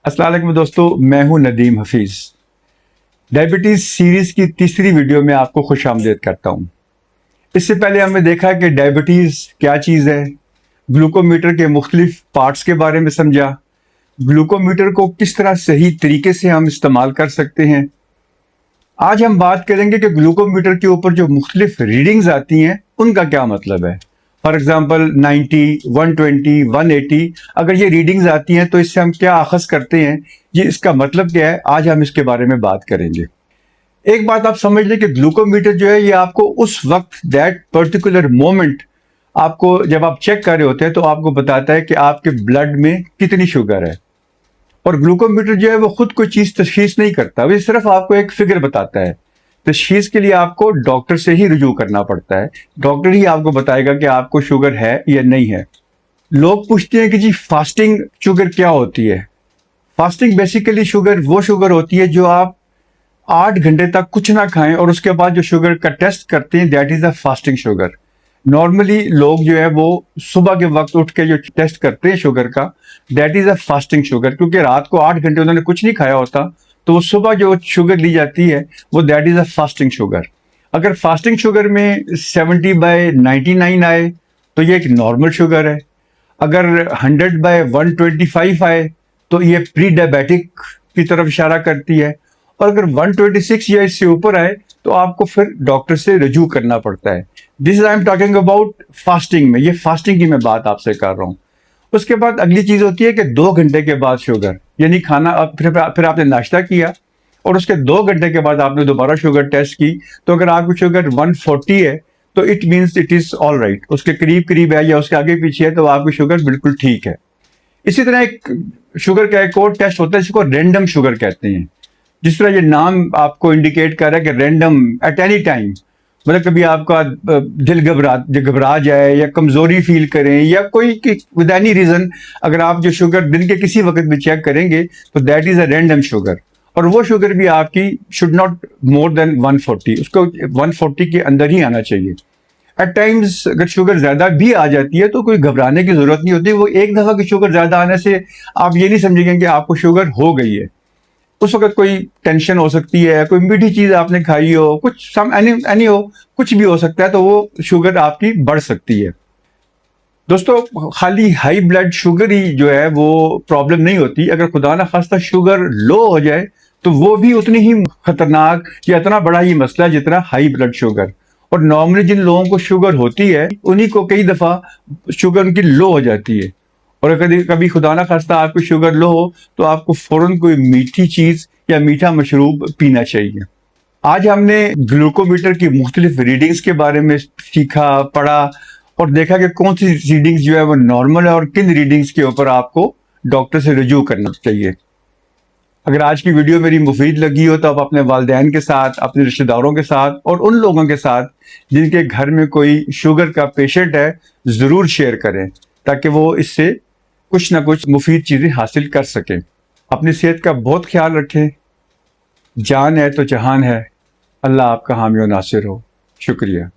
अस्सलाम वालेकुम दोस्तों, मैं हूं नदीम हफीज़। डायबिटीज़ सीरीज़ की तीसरी वीडियो में आपको खुश आमदीद करता हूं। इससे पहले हमने देखा कि डायबिटीज़ क्या चीज़ है, ग्लूकोमीटर के मुख्तलिफ पार्ट्स के बारे में समझा, ग्लूकोमीटर को किस तरह सही तरीके से हम इस्तेमाल कर सकते हैं। आज हम बात करेंगे कि ग्लूकोमीटर के ऊपर जो मुख्तलिफ रीडिंग्स आती हैं उनका क्या मतलब है। फॉर एग्जांपल 90, 120, 180 अगर ये रीडिंग्स आती हैं तो इससे हम क्या अखज़ करते हैं, ये इसका मतलब क्या है, आज हम इसके बारे में बात करेंगे। एक बात आप समझ लें कि ग्लूकोमीटर जो है ये आपको उस वक्त दैट पर्टिकुलर मोमेंट आपको जब आप चेक कर रहे होते हैं तो आपको बताता है कि आपके ब्लड में कितनी शुगर है। और ग्लूकोमीटर जो है वो खुद कोई चीज़ तशखीस नहीं करता, वो सिर्फ आपको एक फिगर बताता है। तशखीस के लिए आपको डॉक्टर से ही रुजू करना पड़ता है, डॉक्टर ही आपको बताएगा कि आपको शुगर है या नहीं है। लोग पूछते हैं कि जी फास्टिंग शुगर क्या होती है। फास्टिंग बेसिकली शुगर वो शुगर होती है जो आप 8 घंटे तक कुछ ना खाएं और उसके बाद जो शुगर का टेस्ट करते हैं, that is a fasting sugar. Normally लोग जो है वो सुबह के वक्त उठ के जो टेस्ट करते हैं शुगर का, that is a fasting sugar, क्योंकि रात को 8 घंटे उन्होंने कुछ नहीं खाया होता, तो वो सुबह जो शुगर ली जाती है वो that is a fasting sugar. अगर फास्टिंग शुगर में 70/99 आए तो ये एक नॉर्मल शुगर है। अगर 100/125 आए तो ये प्री डायबिटिक की तरफ इशारा करती है। और अगर 126 या इससे ऊपर आए तो आपको फिर डॉक्टर से रजू करना पड़ता है। This I am talking about fasting में, ये फास्टिंग की मैं बात आपसे कर रहा हूँ। उसके बाद अगली चीज़ होती है कि 2 घंटे के बाद शुगर, यानी खाना फिर आपने नाश्ता किया और उसके 2 घंटे के बाद आपने दोबारा शुगर टेस्ट की, तो अगर आपकी शुगर 140 है तो it means it is all right, उसके करीब करीब है या उसके आगे पीछे है तो आपकी शुगर बिल्कुल ठीक है। इसी तरह एक शुगर का एक और टेस्ट होता है जिसको रैंडम शुगर कहते हैं। जिस तरह ये नाम आपको इंडिकेट कर रहा है कि रैंडम एट एनी टाइम, मतलब कभी आपका दिल घबरा जाए या कमजोरी फील करें या कोई विद एनी रीजन, अगर आप जो शुगर दिन के किसी वक्त भी चेक करेंगे तो that is a random sugar. और वो शुगर भी आपकी शुड नॉट मोर देन 140, उसको 140 के अंदर ही आना चाहिए। एट टाइम्स अगर शुगर ज्यादा भी आ जाती है तो कोई घबराने की जरूरत नहीं होती। वो एक दफा की शुगर ज्यादा आने से आप ये नहीं समझेंगे कि आपको शुगर हो गई है। उस वक्त कोई टेंशन हो सकती है, कोई मीठी चीज आपने खाई हो, कुछ एनी हो, कुछ भी हो सकता है, तो वो शुगर आपकी बढ़ सकती है। दोस्तों, खाली हाई ब्लड शुगर ही जो है वो प्रॉब्लम नहीं होती। अगर खुदा ना खास्ता शुगर लो हो जाए तो वो भी उतनी ही खतरनाक या इतना बड़ा ही मसला जितना हाई ब्लड शुगर। और नॉर्मली जिन लोगों को शुगर होती है उन्हीं को कई दफा शुगर उनकी लो हो जाती है। और अगर कभी खुदा ना खास्ता आपकी शुगर लो हो तो आपको फौरन कोई मीठी चीज या मीठा मशरूब पीना चाहिए। आज हमने ग्लूकोमीटर की मुख्तलिफ रीडिंग्स के बारे में सीखा, पढ़ा और देखा कि कौन सी रीडिंग्स जो है वो नॉर्मल है और किन रीडिंग्स के ऊपर आपको डॉक्टर से रजू करना चाहिए। अगर आज की वीडियो मेरी मुफीद लगी हो तो आप अपने वालिदैन के साथ, अपने रिश्तेदारों के साथ और उन लोगों के साथ जिनके घर में कोई शुगर का पेशेंट है ज़रूर शेयर करें, ताकि वो इससे कुछ ना कुछ मुफीद चीज़ें हासिल कर सकें। अपनी सेहत का बहुत ख्याल रखें। जान है तो जहान है। अल्लाह आपका हामी और नासिर हो। शुक्रिया।